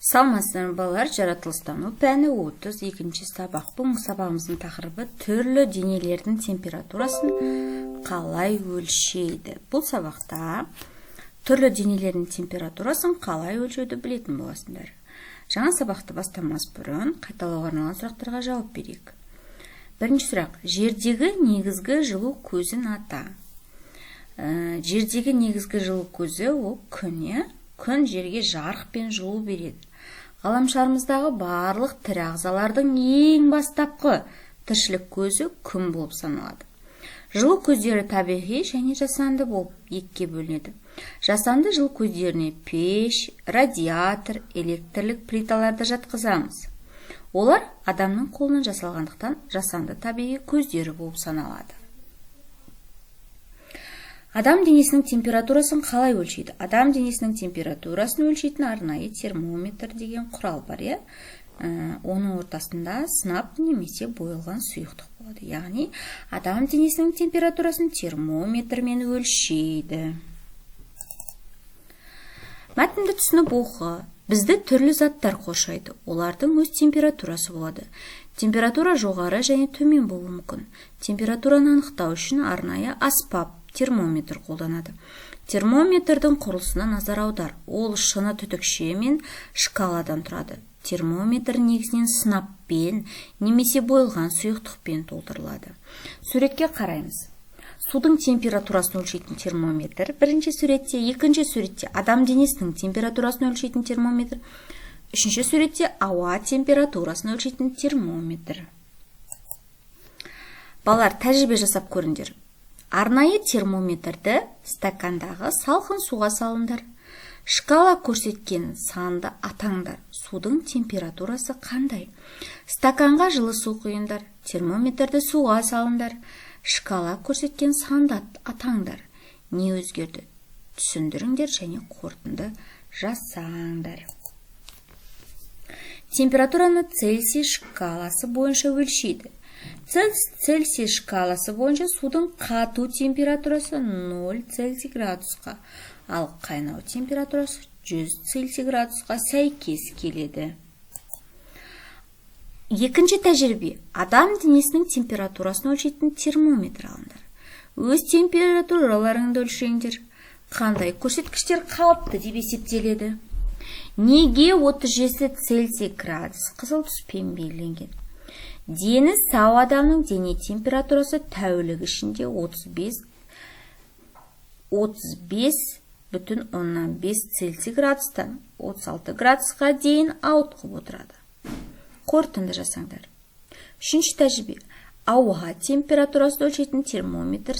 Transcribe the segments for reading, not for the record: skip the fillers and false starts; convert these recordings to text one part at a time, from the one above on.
Саламатсыздар балалар, жаратылыстану пәні 32-ші сабақ. Бұл сабағымыздың тақырыбы түрлі денелердің температурасын қалай өлшейді. Бұл сабақта түрлі денелердің температурасын қалай өлшеуді білетін боласыңдар. Жаңа сабақты бастамас бұрын қайталауға арналған сұрақтарға жауап берейік. Бірінші сұрақ: жердегі негізгі жылу көзін ата. Жердегі негізгі жылу көзі ол күн. Күн жерге жарық пен жылу береді. Ғаламшарымыздағы барлық тірі ағзалардың ең бастапқы тіршілік көзі күн болып саналады. Жылу көздері табиғи және жасанды болып екіге бөлінеді. Жасанды жылу көздеріне пеш, радиатор, электрлік плиталарды жатқызамыз. Олар адамның қолынан жасалғандықтан жасанды табиғи көздері болып саналады. Адам денесінің температурасын қалай өлшейді? Адам денесінің температурасын өлшейтін арнайы термометр деген құрал бар, оның ортасында сынап немесе боялған сұйықтық болады. Яғни, адам денесінің температурасын термометрмен өлшейді. Мәтінді түсініп оқы. Бізді түрлі заттар қоршайды. Олардың өз температурасы болады. Температура жоғары және төмен болуы мүмкін. Температураны анықтау үшін арнайы аспап термометр қолданады. Термометрдің құрылысына назар аудар. Ол шыны түтікше мен шкаладан тұрады. Термометр негізінен сынаппен немесе боялған сұйықтықпен толтырылады. Суретке қараймыз. Судың температурасын өлшейтін термометр бірінші суретте, екінші суретте адам денесінің температурасын өлшейтін термометр, үшінші суретте ауа температурасын өлшейтін термометр. Балалар, тәжірибе жасап көріңдер. Арнайы термометрді стакандағы салқын суға салыңдар. Шкала көрсеткен санды атаңдар. Судың температурасы қандай? Стаканға жылы су құйыңдар. Термометрді суға салыңдар. Шкала көрсеткен санды атаңдар. Не өзгерді? Түсіндіріңдер және қорытынды жасаңдар. Температураны Цельсий шкаласы бойынша өлшейді. Цельсий шкаласы бойынша судың қату температурасы 0 Цельсий градусқа, ал қайнау температурасы 100 Цельсий градусқа сәйкес келеді. Екінші тәжірибе: адам денесінің температурасын өлшейтін термометр алыңдар. Өз температураларыңды өлшеңдер. Қандай көрсеткіштер қалыпты деп есептеледі? Неге 37 Цельсий градус қызыл түспен белгіленген? Дені сау адамның дене температурасы тәулік ішінде 35,5 Цельсий градустан 36 градусқа дейін ауытқып отырады. Қорытынды жасаңдар. Үшінші тәжірибе: ауа температурасын өлшейтін термометр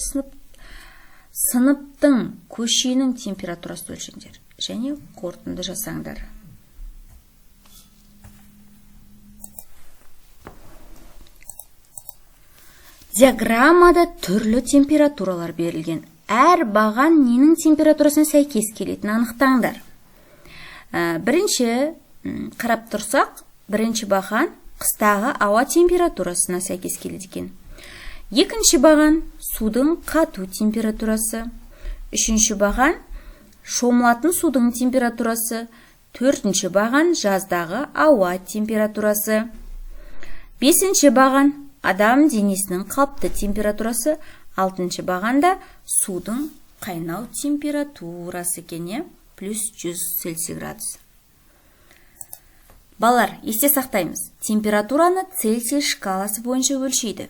сыныптың көшенің температурасын өлшеңдер және қорытынды жасаңдар. Диаграммада түрлі температуралар берілген. Әр баған ненің температурасына сәйкес келетінін анықтаңдар. Бірінші қарап тұрсақ, бірінші баған қыстағы ауа температурасына сәйкес келеді екен. Екінші баған судың қату температурасы. Үшінші баған шомылатын судың температурасы. Төртінші баған жаздағы ауа температурасы. Бесінші баған адам денесінің қалыпты температурасы. Алтыншы бағанда судың қайнау температурасы екен, плюс 100 Цельсий градус. Балалар, есте сақтаймыз. Температураны Цельсий шкаласы бойынша өлшейді.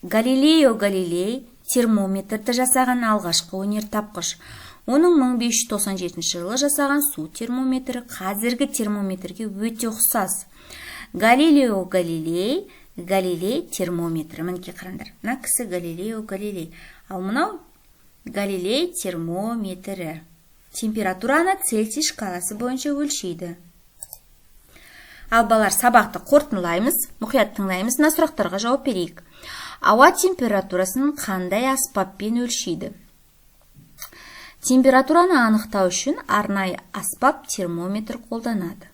Галилео Галилей термометрді жасаған алғашқы өнертапқыш. Оның 1597 жылы жасаған су термометрі қазіргі термометрге өте ұқсас. Галилео Галилей термометрі. Мінеке қараңдар. Мына кісі Галилео Галилей. Ал мынау Галилей термометрі. Температураны Цельсий шкаласы бойынша өлшейді. Ал балалар, сабақты қорытындылаймыз, мұқият тыңдаймыз, мына сұрақтарға жауап берейік. Ауа температурасын қандай аспаппен өлшейді? Температураны анықтау үшін арнайы аспап термометр қолданады.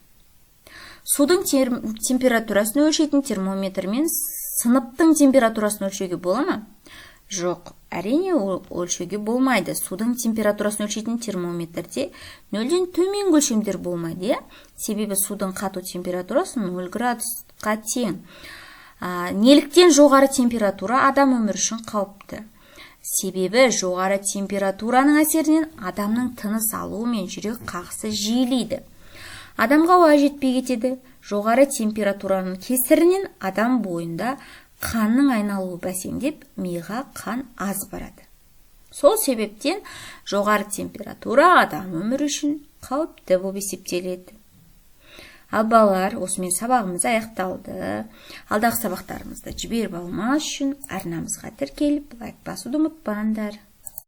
Судың температурасын өлшейтін термометрмен сыныптың температурасын өлшеуге бола ма? Жоқ, әрине өлшеуге болмайды. Судың температурасын өлшейтін термометрде 0-ден төмен өлшемдер болмайды, себебі судың қату температурасы 0 градусқа тең. Неліктен жоғары температура адам өмірі үшін қауіпті? Себебі жоғары температураның әсерінен адамның тыныс алуы мен жүрек қағысы жиілейді. Адамға ауа жетпей кетеді. Жоғары температураның кесірінен адам бойында қанның айналуы бәсеңдеп, миға қан аз барады. Сол себептен жоғары температура адам өмірі үшін қауіпті болып есептеледі. Ал балалар, осымен сабағымыз аяқталды. Алдағы сабақтарымызды жіберіп алмас үшін арнамызға тіркеліп, лайк басуды ұмытпаңдар.